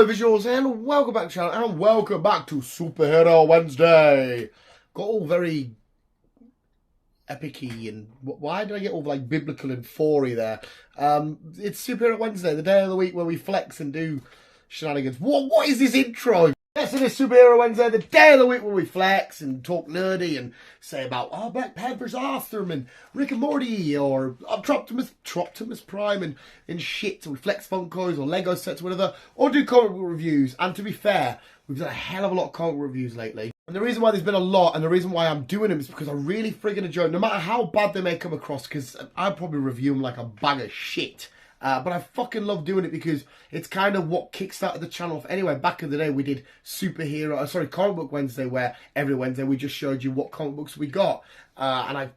Hello visuals and welcome back to the channel and welcome back to Superhero Wednesday. Got all very epic-y and why did I get all like biblical and 4-y there? It's Superhero Wednesday, the day of the week where we flex and do shenanigans. What is this intro? Yes, it is Superhero Wednesday, the day of the week where we flex and talk nerdy and say about Black Panther's awesome and Rick and Morty or Optimus Prime and shit. So we flex Funkos or Lego sets or whatever, or do comic book reviews. And to be fair, we've done a hell of a lot of comic book reviews lately. And the reason why there's been a lot and the reason why I'm doing them is because I really friggin' enjoy them, no matter how bad they may come across, because I'd probably review them like a bag of shit. But I fucking love doing it because it's kind of what kickstarted the channel off. Anyway, back in the day, we did Comic Book Wednesday, where every Wednesday we just showed you what comic books we got. And I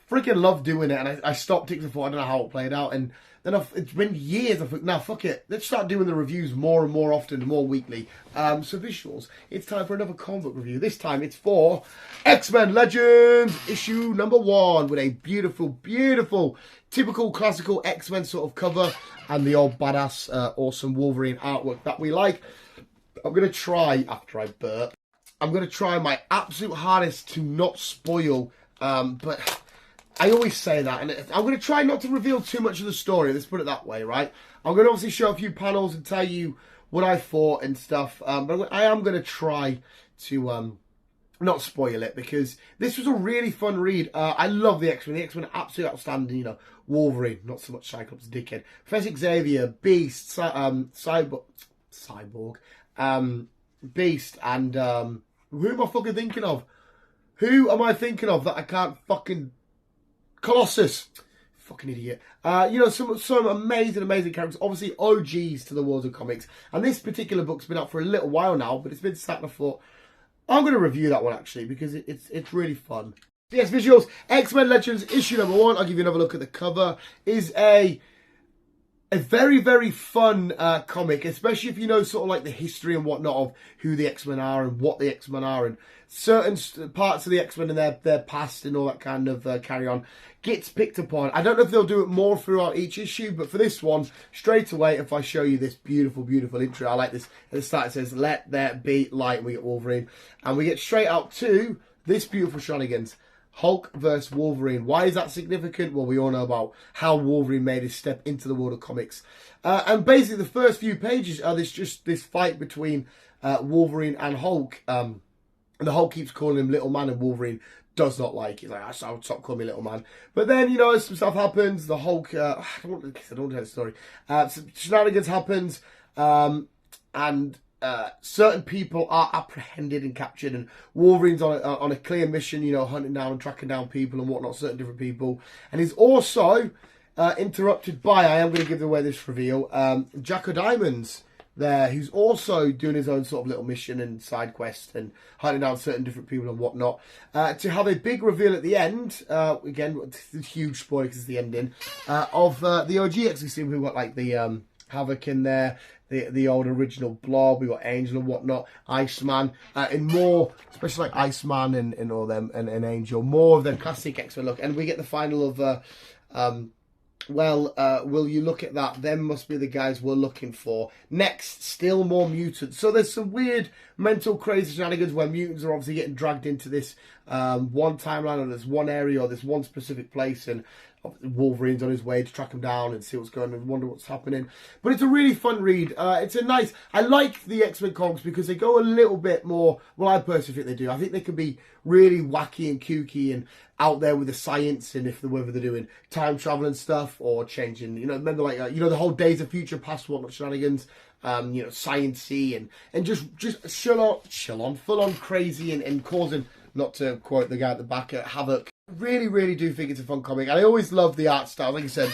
freaking love doing it. And I stopped it because I thought, I don't know how it played out. And then it's been years. I thought, now fuck it. Let's start doing the reviews more and more often, more weekly. So visuals, it's time for another comic book review. This time it's for X-Men Legends issue number 1 with a beautiful, beautiful, typical classical X-Men sort of cover and the old badass, awesome Wolverine artwork that we like. I'm going to try, after I burp, I'm going to try my absolute hardest to not spoil, but I always say that, and I'm going to try not to reveal too much of the story, let's put it that way, right? I'm going to obviously show a few panels and tell you what I thought and stuff, but I am going to try to not spoil it, because this was a really fun read. I love the X-Men. The X-Men are absolutely outstanding, you know. Wolverine, not so much Cyclops, dickhead. Professor Xavier, Beast, Cyborg, Beast, and who am I fucking thinking of? Who am I thinking of that I can't fucking... Colossus. Fucking idiot. You know, some amazing characters. Obviously, OGs to the world of comics. And this particular book's been out for a little while now, but it's been sat and I thought, I'm going to review that one, actually, because it's really fun. Yes, visuals. X-Men Legends issue number 1. I'll give you another look at the cover. Is a very, very fun comic, especially if you know sort of like the history and whatnot of who the X-Men are and what the X-Men are and certain parts of the X-Men and their past and all that kind of carry on gets picked upon. I don't know if they'll do it more throughout each issue, but for this one, straight away, if I show you this beautiful, beautiful intro, I like this. At the start it says, "Let there be light." We get Wolverine. And we get straight out to this beautiful shenanigans. Hulk versus Wolverine. Why is that significant? Well, we all know about how Wolverine made his step into the world of comics. And basically, the first few pages are this fight between Wolverine and Hulk. And the Hulk keeps calling him Little Man, and Wolverine does not like it. He's like, I'll stop calling me Little Man. But then, you know, as some stuff happens, the Hulk... I don't want to tell the story. Some shenanigans happens, and... certain people are apprehended and captured, and Wolverine's on a clear mission, you know, hunting down and tracking down people and whatnot, certain different people. And he's also interrupted by, I am going to give away this reveal, Jack O'Diamonds there, who's also doing his own sort of little mission and side quest and hunting down certain different people and whatnot. To have a big reveal at the end, again, it's a huge spoiler because it's the ending, of the OG X-Men. We've got like the Havoc in there, the old original Blob, we got Angel and whatnot, Iceman, and more, especially like Iceman and all them, and Angel, more of the classic X-Men look. And we get the final of, will you look at that? Them must be the guys we're looking for. Next, still more mutants. So there's some weird mental crazy shenanigans where mutants are obviously getting dragged into this one timeline or this one area or this one specific place, and Wolverine's on his way to track him down and see what's going on and wonder what's happening. But it's a really fun read. It's a nice... I like the X-Men comics because they go a little bit more... Well, I personally think they do. I think they can be really wacky and kooky and out there with the science, and whether they're doing time travel and stuff or changing... You know, remember like, you know, the whole Days of Future Past whatnot shenanigans. You know, science-y and just full on crazy and causing... Not to quote the guy at the back, havoc. Really, really do think it's a fun comic. And I always love the art style. Like I said,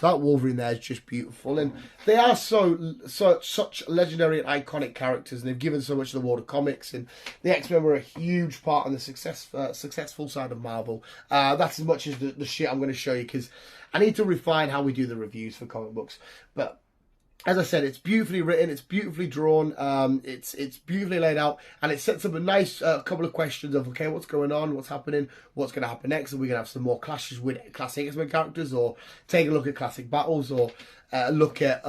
that Wolverine there is just beautiful. And they are such legendary and iconic characters. And they've given so much to the world of comics. And the X-Men were a huge part on the successful side of Marvel. That's as much as the shit I'm going to show you. Because I need to refine how we do the reviews for comic books. But... as I said, it's beautifully written, it's beautifully drawn, it's beautifully laid out, and it sets up a nice couple of questions of, okay, what's going on, what's happening, what's going to happen next, are we going to have some more clashes with classic X-Men characters, or take a look at classic battles, or look at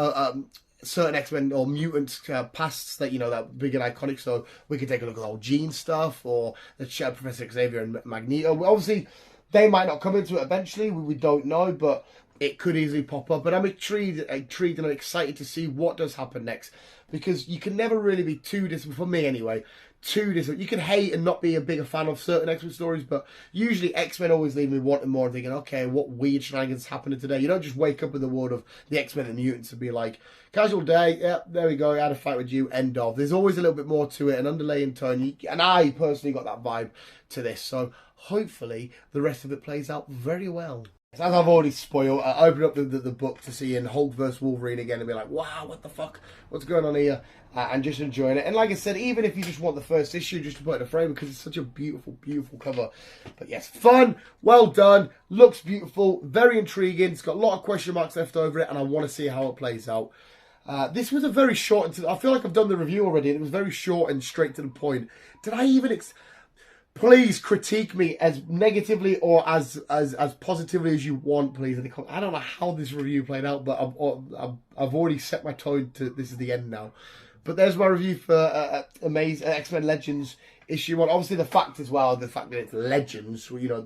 certain X-Men or mutants pasts that, you know, that big and iconic. So we could take a look at old Jean stuff, or the Professor Xavier and Magneto. Obviously, they might not come into it eventually. We don't know, but it could easily pop up. But I'm intrigued and excited to see what does happen next, because you can never really be too disappointed, for me anyway, too disappointed. You can hate and not be a bigger fan of certain X-Men stories, but usually X-Men always leave me wanting more, thinking, okay, what weird shenanigans happening today? You don't just wake up in the world of the X-Men and the mutants and be like, casual day, yeah, there we go, I had a fight with you, end of. There's always a little bit more to it, an underlying tone, and I personally got that vibe to this, so hopefully the rest of it plays out very well. As I've already spoiled, I opened up the book to see in Hulk vs. Wolverine again and be like, wow, what the fuck? What's going on here? And just enjoying it. And like I said, even if you just want the first issue, just to put in a frame, because it's such a beautiful, beautiful cover. But yes, fun, well done, looks beautiful, very intriguing. It's got a lot of question marks left over it, and I want to see how it plays out. This was a very short, I feel like I've done the review already, and it was very short and straight to the point. Did I even... Please critique me as negatively or as positively as you want, please. I don't know how this review played out, but I've already set my tone to this is the end now. But there's my review for Amazing X-Men Legends issue 1. Obviously, the fact that it's Legends, you know,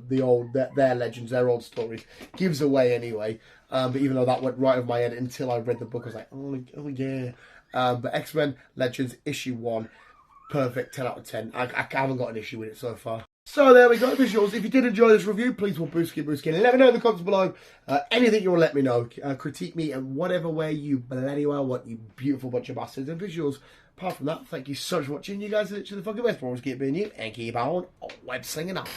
their legends, their old stories, gives away anyway. But even though that went right over my head until I read the book, I was like, oh yeah. But X-Men Legends issue 1. Perfect, 10 out of 10. I haven't got an issue with it so far. So there we go, visuals. If you did enjoy this review, please will boost and let me know in the comments below. Anything you want to let me know. Critique me in whatever way you bloody well want, you beautiful bunch of bastards. And visuals, apart from that, thank you so much for watching. You guys are literally the fucking best. Always keep being you and keep on web slinging on.